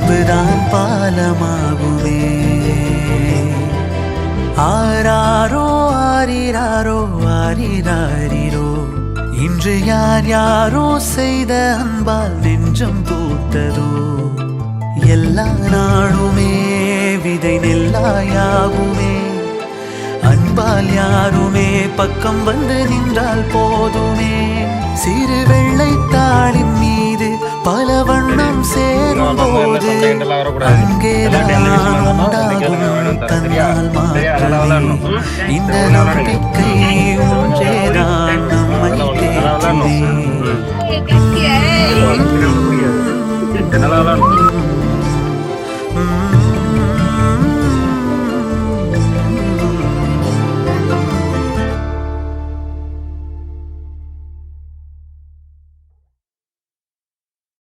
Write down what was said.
அன்புதான் பாலமாகுமே. ஆராரோ ஆரிராரோ ஆரிராரிரோ, இன்று யார் யாரோ செய்த அன்பால் நெஞ்சம் பூத்ததோ. எல்லா நாளுமே விதை நெல்லாயாகுமே, அன்பால் யாருமே பக்கம் வந்து நின்றால் போதுமே. சிறு வெள்ளைத்தாளின் மீது பல வண்ணம் சேரும் போது அங்கேதான் உண்டாகும் தன்னால் மாற்றமே. இந்த நம்பிக்கை ஒன்றேதான் நம்மை தேற்றுமே.